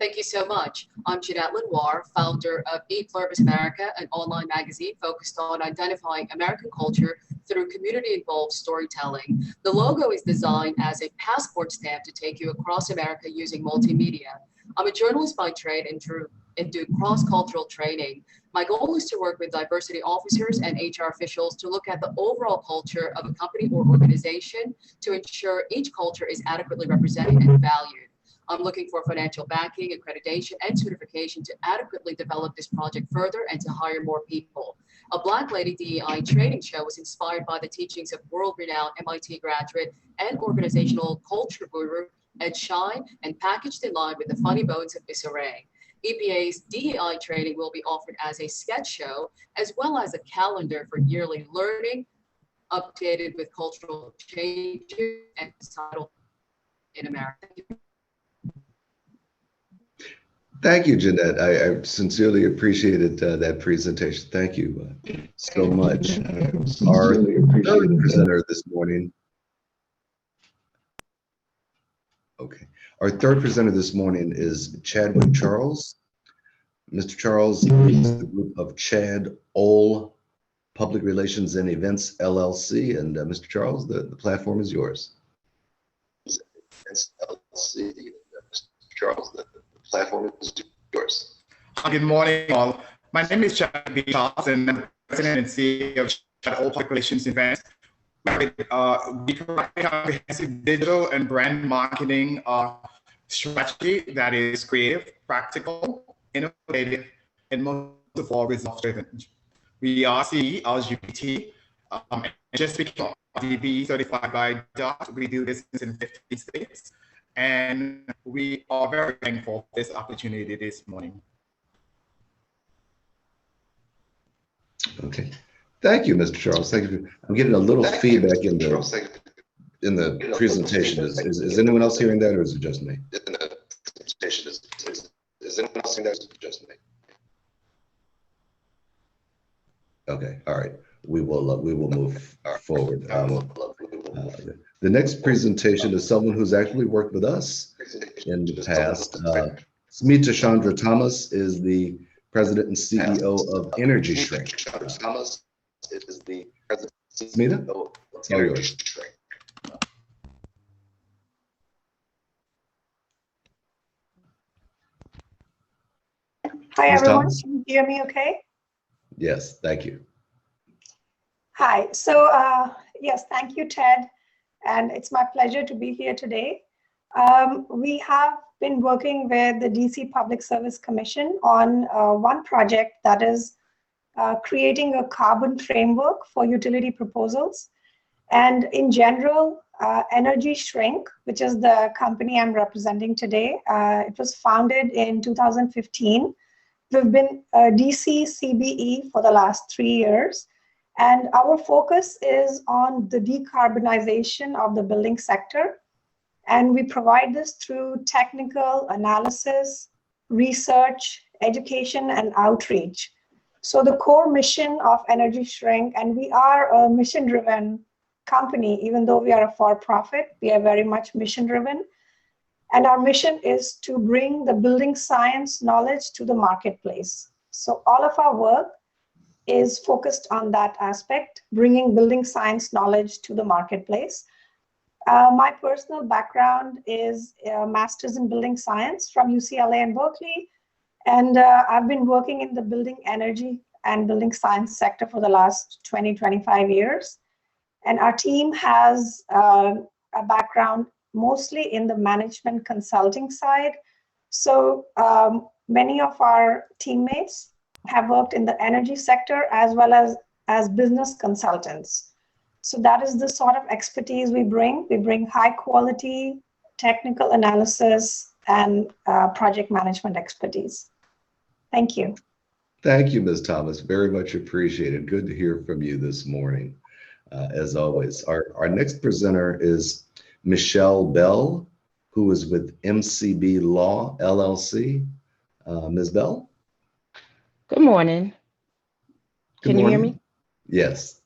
Speaker 8: Thank you so much. I'm Jeanette Lenoir, founder of E Pluribus America, an online magazine focused on identifying American culture through community-involved storytelling. The logo is designed as a passport stamp to take you across America using multimedia. I'm a journalist by trade and do cross-cultural training. My goal is to work with diversity officers and HR officials to look at the overall culture of a company or organization to ensure each culture is adequately represented and valued. I'm looking for financial backing, accreditation, and certification to adequately develop this project further and to hire more people. A Black Lady DEI training show was inspired by the teachings of world-renowned MIT graduate and organizational culture guru Ed Schein, and packaged in line with the funny bones of Issa Rae. EPA's DEI training will be offered as a sketch show, as well as a calendar for yearly learning, updated with cultural changes and societal in America.
Speaker 2: Thank you, Jeanette. I sincerely appreciated that presentation. Thank you so much. Our third presenter this morning. Okay. Our third presenter this morning is Chadwick Charles. Mr. Charles leads the group of Chad Ohl Public Relations and Events LLC. And Mr. Charles, the platform is yours. LLC. Mr. Charles, the platform is yours.
Speaker 9: Good morning, all. My name is Chadwick Charles, and I'm President and CEO of Chad Ohl Public Relations Events. We provide a comprehensive digital and brand marketing strategy that is creative, practical, innovative, and most of all, results-driven. We are CE, LGBT, and just became DB certified by DOT. We do business in 50 states, and we are very thankful for this opportunity this morning.
Speaker 2: Okay. Thank you, Mr. Charles. Thank you. I'm getting a little feedback in the presentation. Is anyone else hearing that, or is it just me? In the presentation, is anyone else hearing that, or is it just me? Okay. All right. We will move forward. The next presentation is someone who's actually worked with us in the past. Smita Chandra Thomas is the President and CEO of Energy Shrink. Thomas is the President. Smita, it's all yours.
Speaker 10: Hi, everyone. Can you hear me okay?
Speaker 2: Yes, thank you.
Speaker 10: Hi. So, yes, thank you, Ted. And it's my pleasure to be here today. We have been working with the DC Public Service Commission on one project that is creating a carbon framework for utility proposals. And in general, Energy Shrink, which is the company I'm representing today, it was founded in 2015. We've been DC CBE for the last 3 years. And our focus is on the decarbonization of the building sector. And we provide this through technical analysis, research, education, and outreach. So the core mission of Energy Shrink, and we are a mission-driven company, even though we are a for-profit, we are very much mission-driven. And our mission is to bring the building science knowledge to the marketplace. So all of our work is focused on that aspect, bringing building science knowledge to the marketplace. My personal background is a master's in building science from UCLA and Berkeley. And I've been working in the building energy and building science sector for the last 20, 25 years. And our team has a background mostly in the management consulting side. So many of our teammates have worked in the energy sector as well as business consultants. So that is the sort of expertise we bring. We bring high quality technical analysis and project management expertise. Thank you.
Speaker 2: Thank you, Ms. Thomas. Very much appreciated. Good to hear from you this morning, as always. Our next presenter is Michelle Bell, who is with MCB Law, LLC. Ms. Bell?
Speaker 11: Good morning. Can you hear me?
Speaker 2: Yes.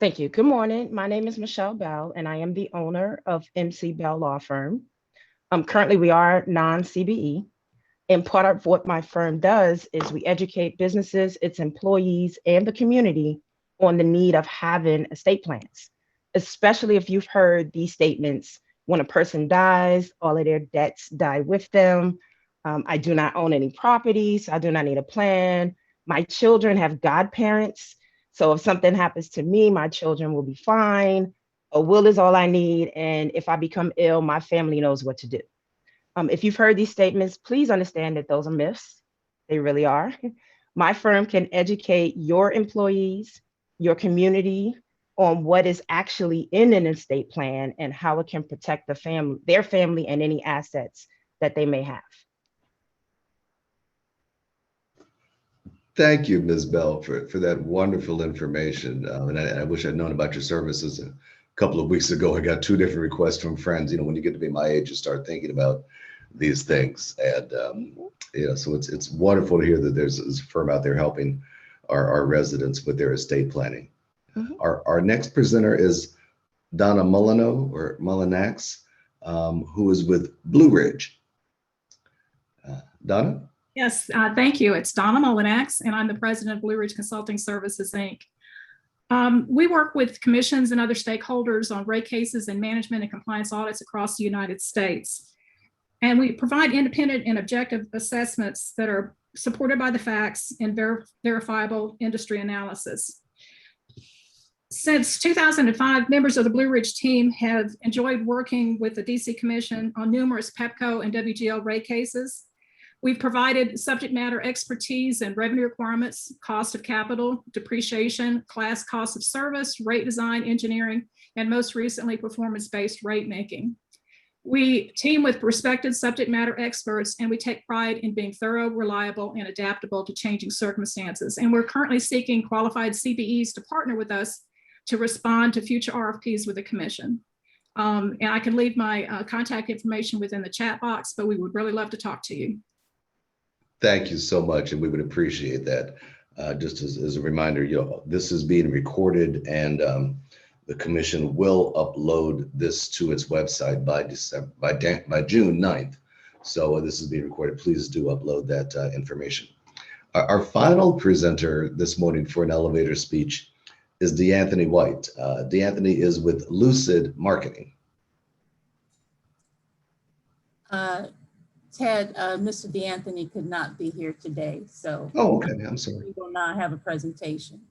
Speaker 11: Thank you. Good morning. My name is Michelle Bell, and I am the owner of MC Bell Law Firm. Currently, we are non-CBE, and part of what my firm does is we educate businesses, its employees, and the community on the need of having estate plans, especially if you've heard these statements: when a person dies, all of their debts die with them. I do not own any properties. I do not need a plan. My children have godparents. So if something happens to me, my children will be fine. A will is all I need. And if I become ill, my family knows what to do. If you've heard these statements, please understand that those are myths. They really are. My firm can educate your employees, your community, on what is actually in an estate plan and how it can protect the family, their family, and any assets that they may have.
Speaker 2: Thank you, Ms. Bell, for that wonderful information. And I wish I'd known about your services a couple of weeks ago. I got 2 different requests from friends. You know, when you get to be my age, you start thinking about these things. And so it's wonderful to hear that there's a firm out there helping our residents with their estate planning. Mm-hmm. Our next presenter is Donna Mulino, or Mullinax, who is with Blue Ridge. Donna?
Speaker 12: Yes, thank you. It's Donna Mulino, and I'm the president of Blue Ridge Consulting Services, Inc. We work with commissions and other stakeholders on rate cases and management and compliance audits across the United States. And we provide independent and objective assessments that are supported by the facts and verifiable industry analysis. Since 2005, members of the Blue Ridge team have enjoyed working with the DC Commission on numerous PEPCO and WGL rate cases. We've provided subject matter expertise and revenue requirements, cost of capital, depreciation, class cost of service, rate design, engineering, and most recently, performance-based rate making. We team with respected subject matter experts, and we take pride in being thorough, reliable, and adaptable to changing circumstances. And we're currently seeking qualified CBEs to partner with us to respond to future RFPs with the Commission. And I can leave my contact information within the chat box, but we would really love to talk to you.
Speaker 2: Thank you so much, and we would appreciate that. Just as a reminder, this is being recorded, and the Commission will upload this to its website by June 9th. So this is being recorded. Please do upload that information. Our final presenter this morning for an elevator speech is DeAnthony White. DeAnthony is with Lucid Marketing.
Speaker 6: Ted, Mr. DeAnthony could not be here today, so.
Speaker 2: Oh, okay, I'm sorry.
Speaker 6: We will not have a presentation.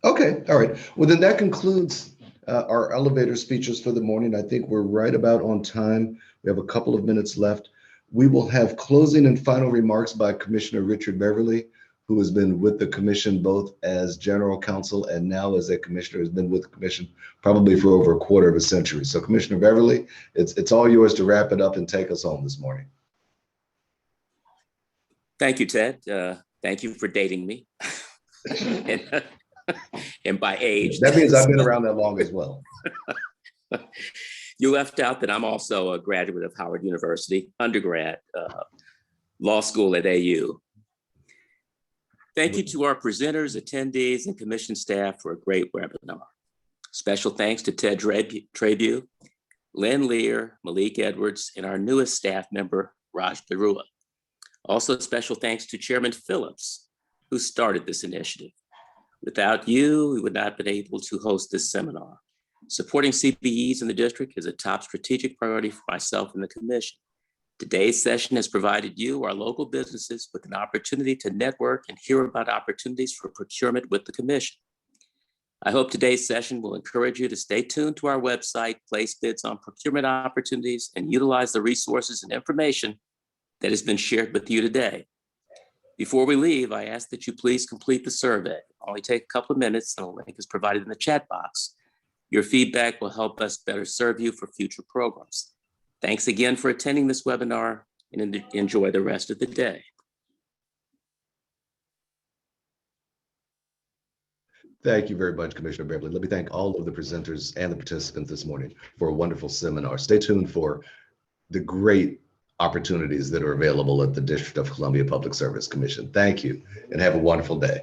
Speaker 2: Okay, all right. Well, then that concludes our elevator speeches for the morning. I think we're right about on time. We have a couple of minutes left. We will have closing and final remarks by Commissioner Richard Beverly, who has been with the Commission both as General Counsel and now as a Commissioner, has been with the Commission probably for over a quarter of a century. So Commissioner Beverly, it's all yours to wrap it up and take us home this morning.
Speaker 13: Thank you, Ted. Thank you for dating me. And by age.
Speaker 2: That means I've been around that long as well.
Speaker 13: You left out that I'm also a graduate of Howard University, undergrad, law school at AU. Thank you to our presenters, attendees, and Commission staff for a great webinar. Special thanks to Ted Trabue, Lynn Leer, Malik Edwards, and our newest staff member, Raj Barua. Also, special thanks to Chairman Phillips, who started this initiative. Without you, we would not have been able to host this seminar. Supporting CBEs in the district is a top strategic priority for myself and the Commission. Today's session has provided you, our local businesses, with an opportunity to network and hear about opportunities for procurement with the Commission. I hope today's session will encourage you to stay tuned to our website, place bids on procurement opportunities, and utilize the resources and information that has been shared with you today. Before we leave, I ask that you please complete the survey. It'll only take a couple of minutes, and a link is provided in the chat box. Your feedback will help us better serve you for future programs. Thanks again for attending this webinar, and enjoy the rest of the day.
Speaker 2: Thank you very much, Commissioner Beverly. Let me thank all of the presenters and the participants this morning for a wonderful seminar. Stay tuned for the great opportunities that are available at the District of Columbia Public Service Commission. Thank you and have a wonderful day.